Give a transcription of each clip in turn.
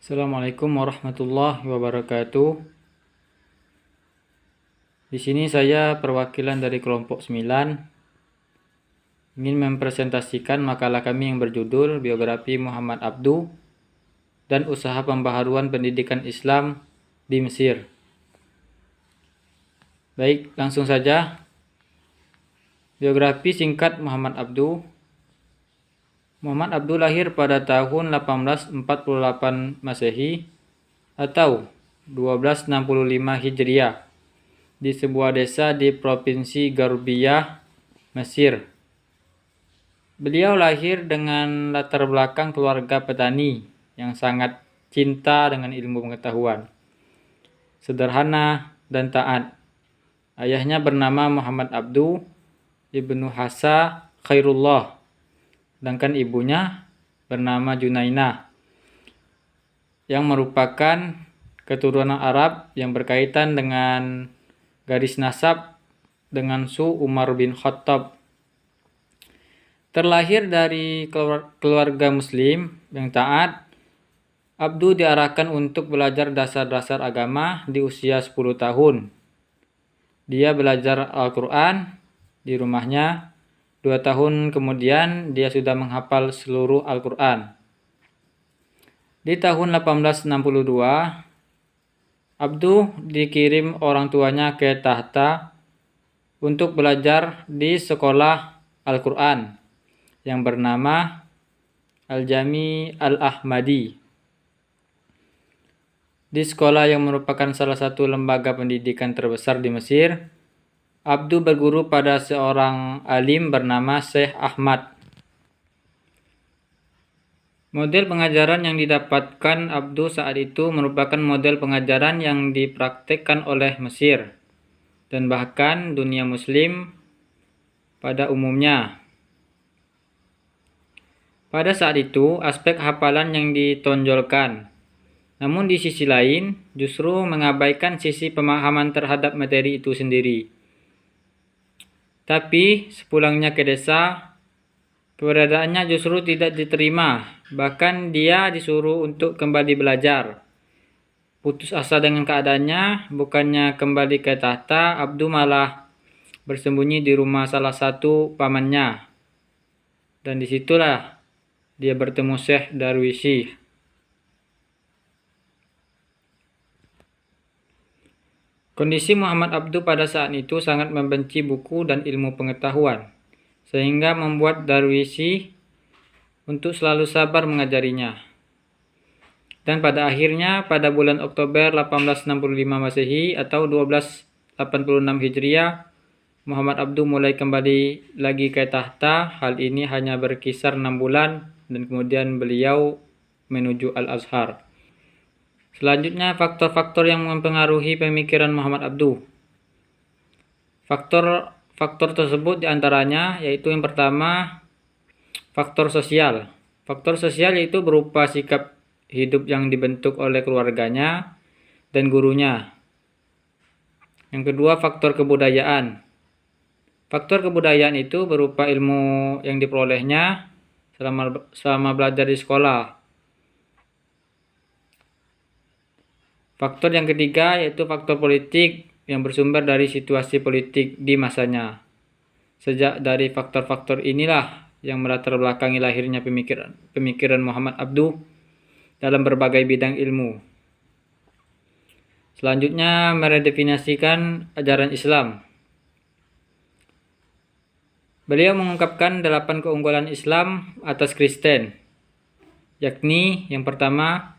Assalamualaikum warahmatullahi wabarakatuh. Di sini saya perwakilan dari kelompok 9 ingin mempresentasikan makalah kami yang berjudul Biografi Muhammad Abduh dan Usaha Pembaharuan Pendidikan Islam di Mesir. Baik, langsung saja. Biografi singkat Muhammad Abduh. Muhammad Abduh lahir pada tahun 1848 Masehi atau 1265 Hijriah di sebuah desa di Provinsi Gharbiyah, Mesir. Beliau lahir dengan latar belakang keluarga petani yang sangat cinta dengan ilmu pengetahuan, sederhana dan taat. Ayahnya bernama Muhammad Abduh ibnu Hasa Khairullah, sedangkan ibunya bernama Junainah, yang merupakan keturunan Arab yang berkaitan dengan garis nasab dengan Su Umar bin Khattab. Terlahir dari keluarga muslim yang taat, Abduh diarahkan untuk belajar dasar-dasar agama di usia 10 tahun. Dia belajar Al-Quran di rumahnya. 2 tahun kemudian dia sudah menghafal seluruh Al-Quran. Di tahun 1862, Abduh dikirim orang tuanya ke Tahta untuk belajar di sekolah Al-Quran yang bernama Al-Jami Al-Ahmadi. Di sekolah yang merupakan salah satu lembaga pendidikan terbesar di Mesir, Abduh berguru pada seorang alim bernama Syekh Ahmad. Model pengajaran yang didapatkan Abduh saat itu merupakan model pengajaran yang dipraktikkan oleh Mesir dan bahkan dunia muslim pada umumnya. Pada saat itu, aspek hafalan yang ditonjolkan. Namun di sisi lain, justru mengabaikan sisi pemahaman terhadap materi itu sendiri. Tapi sepulangnya ke desa, keberadaannya justru tidak diterima. Bahkan dia disuruh untuk kembali belajar. Putus asa dengan keadaannya, bukannya kembali ke Tahta, Abduh malah bersembunyi di rumah salah satu pamannya. Dan disitulah dia bertemu Syekh Darwisi. Kondisi Muhammad Abduh pada saat itu sangat membenci buku dan ilmu pengetahuan, sehingga membuat Darwisi untuk selalu sabar mengajarinya. Dan pada akhirnya, pada bulan Oktober 1865 Masehi atau 1286 Hijriah, Muhammad Abduh mulai kembali lagi ke Tahta. Hal ini hanya berkisar 6 bulan dan kemudian beliau menuju Al-Azhar. Selanjutnya, faktor-faktor yang mempengaruhi pemikiran Muhammad Abduh. Faktor tersebut diantaranya yaitu yang pertama, faktor sosial. Faktor sosial yaitu berupa sikap hidup yang dibentuk oleh keluarganya dan gurunya. Yang kedua, faktor kebudayaan. Faktor kebudayaan itu berupa ilmu yang diperolehnya selama belajar di sekolah. Faktor yang ketiga yaitu faktor politik yang bersumber dari situasi politik di masanya. Sejak dari faktor-faktor inilah yang melatar belakangi lahirnya pemikiran Muhammad Abduh dalam berbagai bidang ilmu. Selanjutnya, meredefinisikan ajaran Islam. Beliau mengungkapkan 8 keunggulan Islam atas Kristen, yakni yang pertama,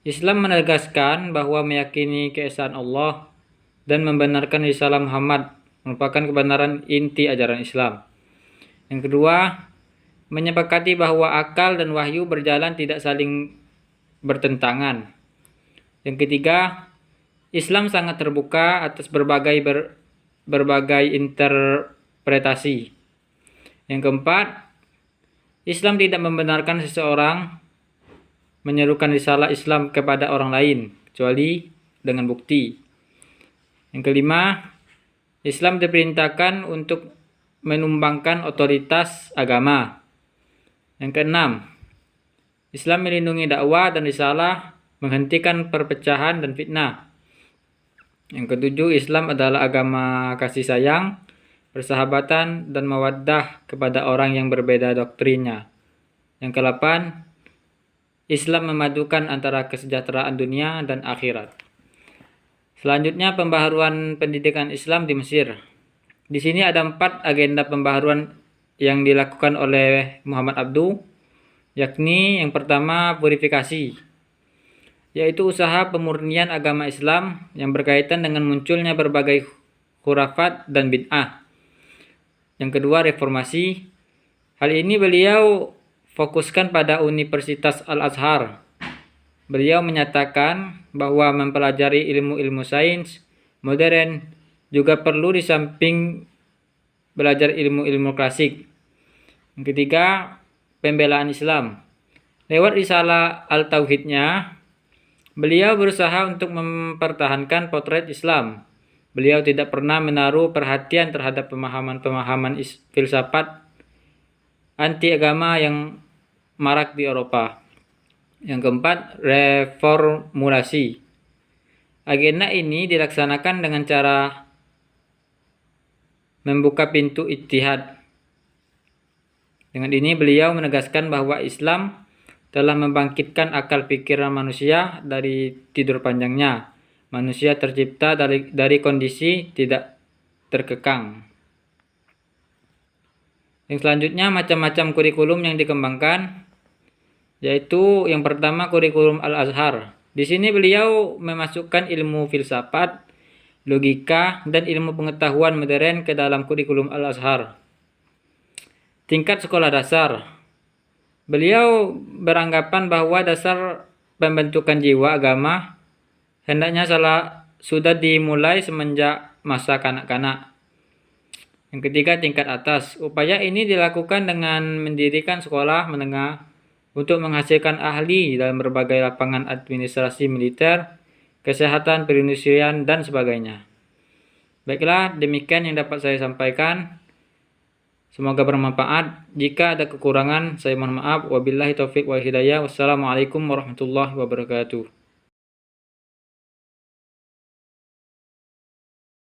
Islam menegaskan bahwa meyakini keesaan Allah dan membenarkan risalah Muhammad merupakan kebenaran inti ajaran Islam. Yang kedua, menyepakati bahwa akal dan wahyu berjalan tidak saling bertentangan. Yang ketiga, Islam sangat terbuka atas berbagai interpretasi. Yang keempat, Islam tidak membenarkan seseorang menyerukan risalah Islam kepada orang lain, kecuali dengan bukti. Yang kelima, Islam diperintahkan untuk menumbangkan otoritas agama. Yang keenam, Islam melindungi dakwah dan risalah menghentikan perpecahan dan fitnah. Yang ketujuh, Islam adalah agama kasih sayang, persahabatan, dan mawaddah kepada orang yang berbeda doktrinnya. Yang kedelapan, Islam memadukan antara kesejahteraan dunia dan akhirat. Selanjutnya, pembaharuan pendidikan Islam di Mesir. Di sini ada 4 agenda pembaharuan yang dilakukan oleh Muhammad Abduh, yakni yang pertama purifikasi, yaitu usaha pemurnian agama Islam yang berkaitan dengan munculnya berbagai khurafat dan bid'ah. Yang kedua, reformasi. Hal ini beliau fokuskan pada Universitas Al-Azhar. Beliau menyatakan bahwa mempelajari ilmu-ilmu sains modern juga perlu di samping belajar ilmu-ilmu klasik. Yang ketiga, pembelaan Islam. Lewat risalah Al-Tauhidnya, beliau berusaha untuk mempertahankan potret Islam. Beliau tidak pernah menaruh perhatian terhadap pemahaman-pemahaman filsafat anti agama yang marak di Eropa. Yang keempat, reformulasi. Agenda ini dilaksanakan dengan cara membuka pintu ijtihad. Dengan ini beliau menegaskan bahwa Islam telah membangkitkan akal pikiran manusia dari tidur panjangnya. Manusia tercipta dari kondisi tidak terkekang. Yang selanjutnya, macam-macam kurikulum yang dikembangkan, yaitu yang pertama kurikulum Al-Azhar. Di sini beliau memasukkan ilmu filsafat, logika, dan ilmu pengetahuan modern ke dalam kurikulum Al-Azhar. Tingkat sekolah dasar. Beliau beranggapan bahwa dasar pembentukan jiwa agama hendaknya sudah dimulai semenjak masa kanak-kanak. Yang ketiga, tingkat atas. Upaya ini dilakukan dengan mendirikan sekolah menengah untuk menghasilkan ahli dalam berbagai lapangan administrasi militer, kesehatan, perindustrian, dan sebagainya. Baiklah, demikian yang dapat saya sampaikan. Semoga bermanfaat. Jika ada kekurangan, saya mohon maaf. Wabillahi taufiq wal hidayah. Wassalamualaikum warahmatullahi wabarakatuh.